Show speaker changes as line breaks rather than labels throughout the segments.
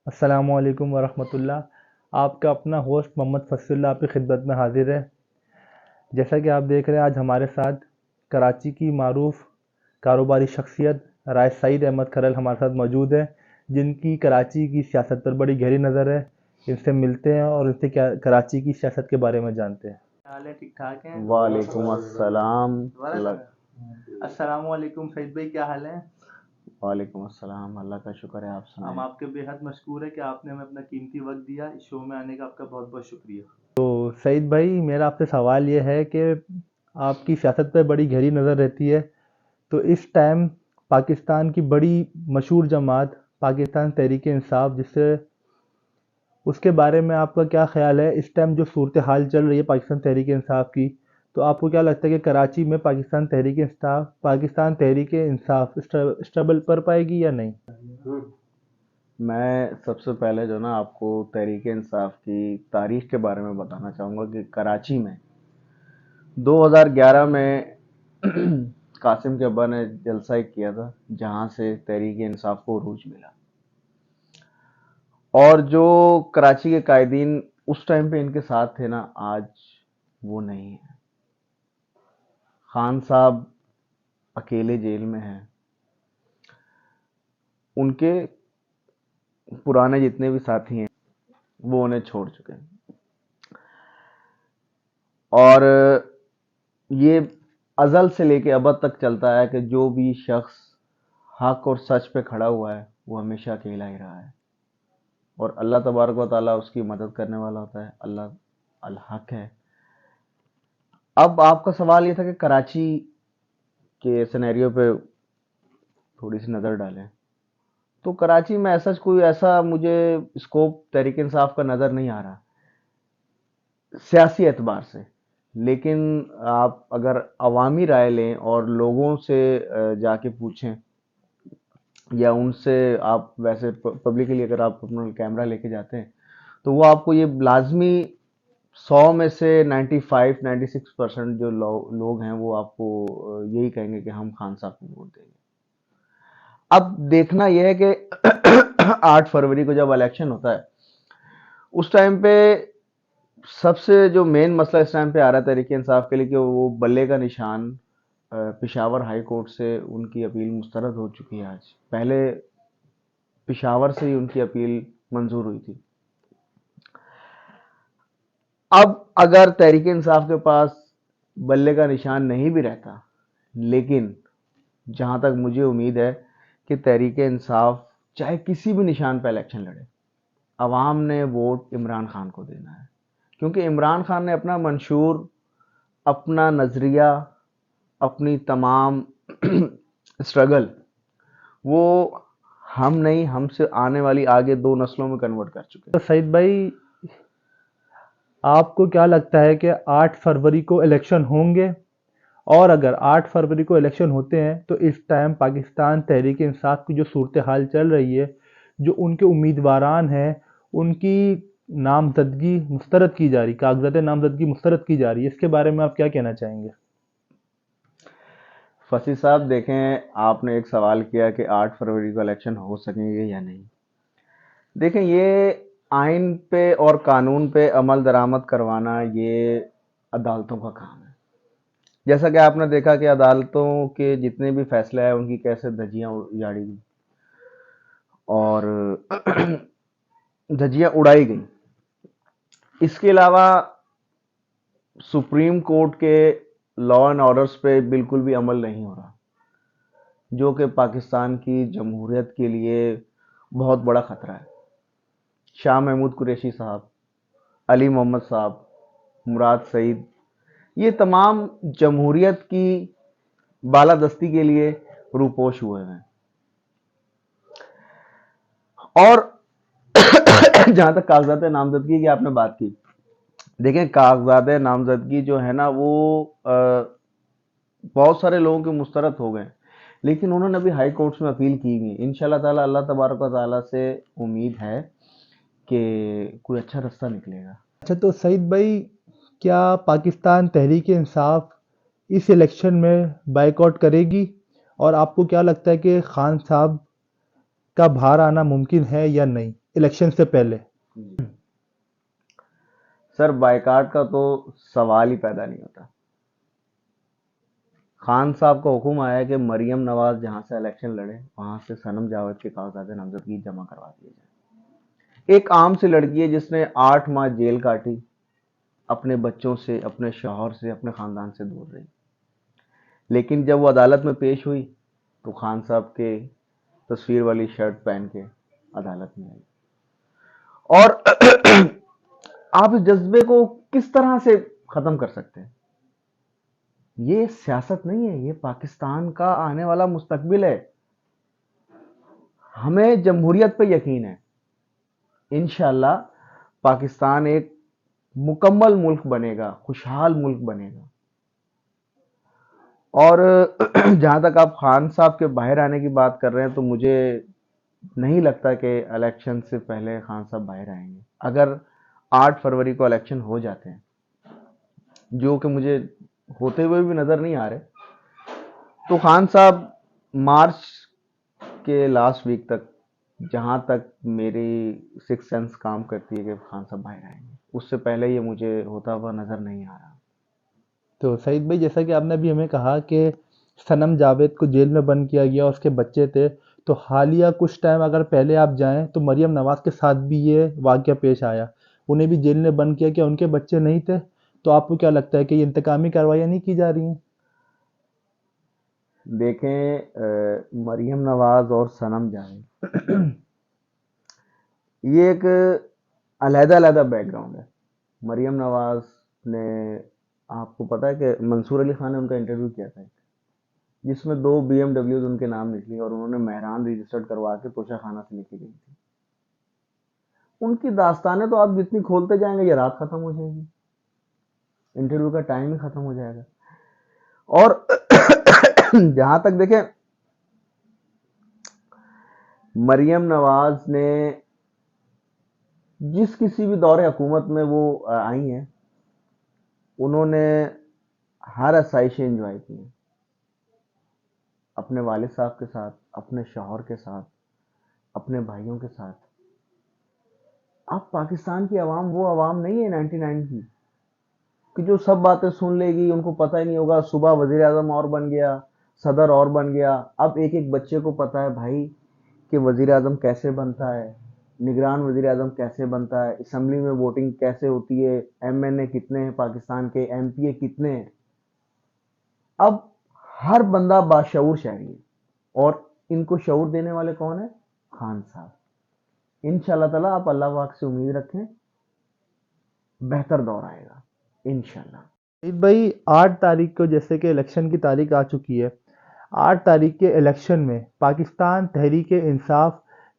السلام علیکم ورحمۃ اللہ۔ آپ کا اپنا ہوسٹ محمد فصل اللہ آپ کی خدمت میں حاضر ہے۔ جیسا کہ آپ دیکھ رہے ہیں، آج ہمارے ساتھ کراچی کی معروف کاروباری شخصیت رائے سعید احمد کھرل ہمارے ساتھ موجود ہے، جن کی کراچی کی سیاست پر بڑی گہری نظر ہے۔ ان سے ملتے ہیں اور ان سے کراچی کی سیاست کے بارے میں جانتے ہیں۔ کیا حال ہے؟ ٹھیک ٹھاک ہیں؟
وعلیکم السلام۔
السلام علیکم سعید بھائی، کیا حال ہے؟
وعلیکم السلام، اللہ کا شکر ہے، آپ
ہم
سنائیں۔
آپ کے بے حد مشکور ہے کہ آپ نے ہمیں اپنا قیمتی وقت دیا۔ اس شو میں آنے کا آپ کا بہت بہت شکریہ۔ تو سعید بھائی، میرا آپ سے سوال یہ ہے کہ آپ کی سیاست پہ بڑی گہری نظر رہتی ہے، تو اس ٹائم پاکستان کی بڑی مشہور جماعت پاکستان تحریک انصاف، جس سے اس کے بارے میں آپ کا کیا خیال ہے؟ اس ٹائم جو صورتحال چل رہی ہے پاکستان تحریک انصاف کی، تو آپ کو کیا لگتا ہے کہ کراچی میں پاکستان تحریک انصاف اسٹیبل پر پائے گی یا نہیں؟
میں سب سے پہلے جو نا آپ کو تحریک انصاف کی تاریخ کے بارے میں بتانا چاہوں گا کہ کراچی میں 2011 میں قاسم کے ابا نے جلسہ ایک کیا تھا، جہاں سے تحریک انصاف کو عروج ملا، اور جو کراچی کے قائدین اس ٹائم پہ ان کے ساتھ تھے نا، آج وہ نہیں ہے۔ خان صاحب اکیلے جیل میں ہیں، ان کے پرانے جتنے بھی ساتھی ہیں وہ انہیں چھوڑ چکے ہیں، اور یہ ازل سے لے کے ابد تک چلتا ہے کہ جو بھی شخص حق اور سچ پہ کھڑا ہوا ہے وہ ہمیشہ اکیلا ہی رہا ہے، اور اللہ تبارک و تعالیٰ اس کی مدد کرنے والا ہوتا ہے۔ اللہ الحق ہے۔ اب آپ کا سوال یہ تھا کہ کراچی کے سینیریو پہ تھوڑی سی نظر ڈالیں، تو کراچی میں ایسا مجھے اسکوپ تحریک انصاف کا نظر نہیں آ رہا سیاسی اعتبار سے، لیکن آپ اگر عوامی رائے لیں اور لوگوں سے جا کے پوچھیں، یا ان سے آپ ویسے پبلکلی اگر آپ اپنا کیمرہ لے کے جاتے ہیں، تو وہ آپ کو یہ لازمی 100 میں سے 95-96% جو لوگ ہیں وہ آپ کو یہی کہیں گے کہ ہم خان صاحب کو ووٹ دیں گے۔ اب دیکھنا یہ ہے کہ 8 فروری کو جب الیکشن ہوتا ہے، اس ٹائم پہ سب سے جو مین مسئلہ اس ٹائم پہ آ رہا ہے تحریک انصاف کے لیے کہ وہ بلے کا نشان پشاور ہائی کورٹ سے ان کی اپیل مسترد ہو چکی ہے۔ آج پہلے پشاور سے ہی ان کی اپیل منظور ہوئی تھی۔ اب اگر تحریک انصاف کے پاس بلے کا نشان نہیں بھی رہتا، لیکن جہاں تک مجھے امید ہے کہ تحریک انصاف چاہے کسی بھی نشان پہ الیکشن لڑے، عوام نے ووٹ عمران خان کو دینا ہے، کیونکہ عمران خان نے اپنا منشور، اپنا نظریہ، اپنی تمام اسٹرگل وہ ہم نہیں، ہم سے آنے والی آگے 2 نسلوں میں کنورٹ کر چکے
تو سعید بھائی، آپ کو کیا لگتا ہے کہ 8 فروری کو الیکشن ہوں گے؟ اور اگر 8 فروری کو الیکشن ہوتے ہیں تو اس ٹائم پاکستان تحریک انصاف کی جو صورتحال چل رہی ہے، جو ان کے امیدواران ہیں، ان کی نامزدگی مسترد کی جا رہی، کاغذات نامزدگی مسترد کی جا رہی ہے، اس کے بارے میں آپ کیا کہنا چاہیں گے؟
فصیح صاحب، دیکھیں، آپ نے ایک سوال کیا کہ 8 فروری کو الیکشن ہو سکیں گے یا نہیں۔ دیکھیں، یہ آئین پہ اور قانون پہ عمل درآمد کروانا یہ عدالتوں کا کام ہے۔ جیسا کہ آپ نے دیکھا کہ عدالتوں کے جتنے بھی فیصلے ہیں ان کی کیسے دھجیاں اجاڑی گئی اور دھجیاں اڑائی گئی۔ اس کے علاوہ سپریم کورٹ کے لا اینڈ آرڈرز پہ بالکل بھی عمل نہیں ہو رہا، جو کہ پاکستان کی جمہوریت کے لیے بہت بڑا خطرہ ہے۔ شاہ محمود قریشی صاحب، علی محمد صاحب، مراد سعید، یہ تمام جمہوریت کی بالادستی کے لیے روپوش ہوئے ہیں۔ اور جہاں تک کاغذات نامزدگی کی آپ نے بات کی، دیکھیں، کاغذات نامزدگی جو ہے نا وہ بہت سارے لوگوں کے مسترد ہو گئے، لیکن انہوں نے ابھی ہائی کورٹس میں اپیل کی ہوئی۔ انشاءاللہ تعالیٰ اللہ تبارک و تعالیٰ سے امید ہے کہ کوئی اچھا رستہ نکلے گا۔
اچھا، تو سعید بھائی، کیا پاکستان تحریک انصاف اس الیکشن میں بائیکاٹ کرے گی؟ اور آپ کو کیا لگتا ہے کہ خان صاحب کا باہر آنا ممکن ہے یا نہیں الیکشن سے پہلے؟
سر بائیکاٹ کا تو سوال ہی پیدا نہیں ہوتا. خان صاحب کا حکم آیا کہ مریم نواز جہاں سے الیکشن لڑے وہاں سے صنم جاوید کے کاغذات نامزدگی جمع کروا دیے جائیں. ایک عام سی لڑکی ہے جس نے 8 ماہ جیل کاٹی, اپنے بچوں سے, اپنے شوہر سے, اپنے خاندان سے دور رہی, لیکن جب وہ عدالت میں پیش ہوئی تو خان صاحب کے تصویر والی شرٹ پہن کے عدالت میں آئی. اور آپ اس جذبے کو کس طرح سے ختم کر سکتے ہیں؟ یہ سیاست نہیں ہے, یہ پاکستان کا آنے والا مستقبل ہے. ہمیں جمہوریت پہ یقین ہے. انشاءاللہ پاکستان ایک مکمل ملک بنے گا, خوشحال ملک بنے گا. اور جہاں تک آپ خان صاحب کے باہر آنے کی بات کر رہے ہیں تو مجھے نہیں لگتا کہ الیکشن سے پہلے خان صاحب باہر آئیں گے. اگر 8 فروری کو الیکشن ہو جاتے ہیں, جو کہ مجھے ہوتے ہوئے بھی نظر نہیں آ رہے, تو خان صاحب مارچ کے لاسٹ ویک تک, جہاں تک میری سکس سینس کام کرتی ہے, کہ خان صاحب باہر آئیں گے. اس سے پہلے یہ مجھے ہوتا ہوا نظر نہیں آ رہا.
تو سعید بھائی جیسا کہ آپ نے ابھی ہمیں کہا کہ صنم جاوید کو جیل میں بند کیا گیا, اس کے بچے تھے, تو حالیہ کچھ ٹائم اگر پہلے آپ جائیں تو مریم نواز کے ساتھ بھی یہ واقعہ پیش آیا, انہیں بھی جیل میں بند کیا. ان کے بچے نہیں تھے؟ تو آپ کو کیا لگتا ہے کہ یہ انتقامی کارروائیاں نہیں کی جا رہی ہیں؟
دیکھیں, مریم نواز اور صنم جاوید یہ ایک علیحدہ بیک گراؤنڈ ہے. مریم نواز نے, آپ کو پتا ہے کہ منصور علی خان نے ان کا انٹرویو کیا تھا, جس میں 2 BMW ان کے نام نکلی, اور انہوں نے مہران رجسٹرڈ کروا کے توشہ خانہ سے لے کے گئی تھی. ان کی داستانیں تو آپ جتنی کھولتے جائیں گے یہ رات ختم ہو جائے گی, انٹرویو کا ٹائم ہی ختم ہو جائے گا. اور جہاں تک دیکھیں, مریم نواز نے جس کسی بھی دور حکومت میں وہ آئی ہیں, انہوں نے ہر آسائشیں انجوائے کی ہیں, اپنے والد صاحب کے ساتھ, اپنے شوہر کے ساتھ, اپنے بھائیوں کے ساتھ. اب پاکستان کی عوام وہ عوام نہیں ہے 99 کی, کہ جو سب باتیں سن لے گی, ان کو پتہ ہی نہیں ہوگا. صبح وزیر اعظم اور بن گیا, صدر اور بن گیا. اب ایک بچے کو پتہ ہے بھائی کہ وزیر اعظم کیسے بنتا ہے, نگران وزیر اعظم کیسے بنتا ہے, اسمبلی میں ووٹنگ کیسے ہوتی ہے, MNA کتنے ہیں پاکستان کے, MPA کتنے ہیں. اب ہر بندہ باشعور شہری ہے, اور ان کو شعور دینے والے کون ہیں؟ خان صاحب. انشاءاللہ تعالیٰ آپ اللہ پاک سے امید رکھیں, بہتر دور آئے گا انشاءاللہ.
سعید بھائی 8 تاریخ کو جیسے کہ الیکشن کی تاریخ آ چکی ہے, 8 تاریخ کے الیکشن میں پاکستان تحریک انصاف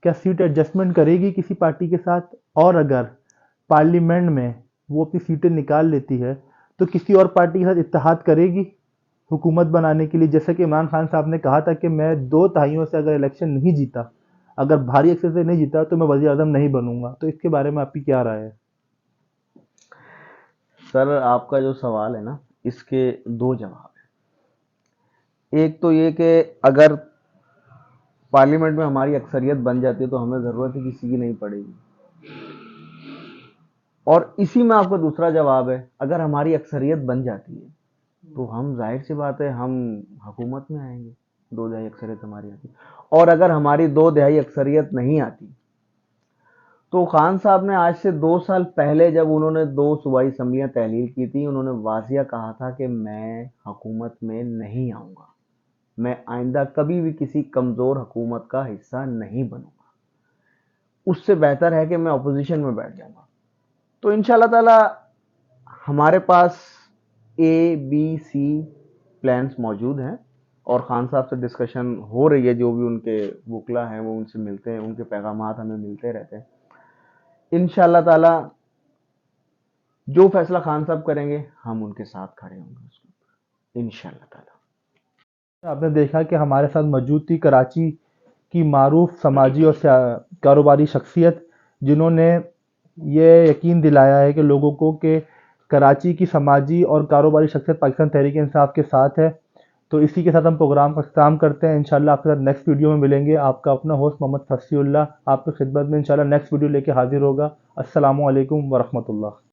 کیا سیٹ ایڈجسٹمنٹ کرے گی کسی پارٹی کے ساتھ؟ اور اگر پارلیمنٹ میں وہ اپنی سیٹیں نکال لیتی ہے تو کسی اور پارٹی کے ساتھ اتحاد کرے گی حکومت بنانے کے لیے؟ جیسا کہ عمران خان صاحب نے کہا تھا کہ میں 2 تہائیوں سے اگر الیکشن نہیں جیتا, اگر بھاری اکثر سے نہیں جیتا, تو میں وزیر اعظم نہیں بنوں گا. تو اس کے بارے میں آپ کی کیا رائے ہے؟
سر آپ کا جو سوال ہے نا, اس کے 2 جواب ہیں. ایک تو یہ کہ اگر پارلیمنٹ میں ہماری اکثریت بن جاتی ہے تو ہمیں ضرورت ہی کسی کی نہیں پڑے گی. اور اسی میں آپ کا دوسرا جواب ہے, اگر ہماری اکثریت بن جاتی ہے تو ہم ظاہر سی بات ہے ہم حکومت میں آئیں گے, 2 دہائی اکثریت ہماری آتی. اور اگر ہماری 2 دہائی اکثریت نہیں آتی تو خان صاحب نے آج سے 2 سال پہلے جب انہوں نے 2 صوبائی اسمبلیاں تحلیل کی تھی, انہوں نے واضح کہا تھا کہ میں حکومت میں نہیں آؤں گا, میں آئندہ کبھی بھی کسی کمزور حکومت کا حصہ نہیں بنوں گا. اس سے بہتر ہے کہ میں اپوزیشن میں بیٹھ جاؤں گا. تو انشاءاللہ تعالی ہمارے پاس ABC پلانس موجود ہیں, اور خان صاحب سے ڈسکشن ہو رہی ہے. جو بھی ان کے وکلا ہیں وہ ان سے ملتے ہیں, ان کے پیغامات ہمیں ملتے رہتے ہیں. انشاءاللہ تعالی جو فیصلہ خان صاحب کریں گے ہم ان کے ساتھ کھڑے ہوں گے اس کے انشاءاللہ تعالی.
آپ نے دیکھا کہ ہمارے ساتھ موجود تھی کراچی کی معروف سماجی اور کاروباری شخصیت, جنہوں نے یہ یقین دلایا ہے کہ لوگوں کو کہ کراچی کی سماجی اور کاروباری شخصیت پاکستان تحریک انصاف کے ساتھ ہے. تو اسی کے ساتھ ہم پروگرام کا اختتام کرتے ہیں. انشاءاللہ آپ کے ساتھ نیکسٹ ویڈیو میں ملیں گے. آپ کا اپنا ہوسٹ محمد فصیح اللہ آپ کی خدمت میں انشاءاللہ نیکسٹ ویڈیو لے کے حاضر ہوگا. السلام علیکم ورحمۃ اللہ.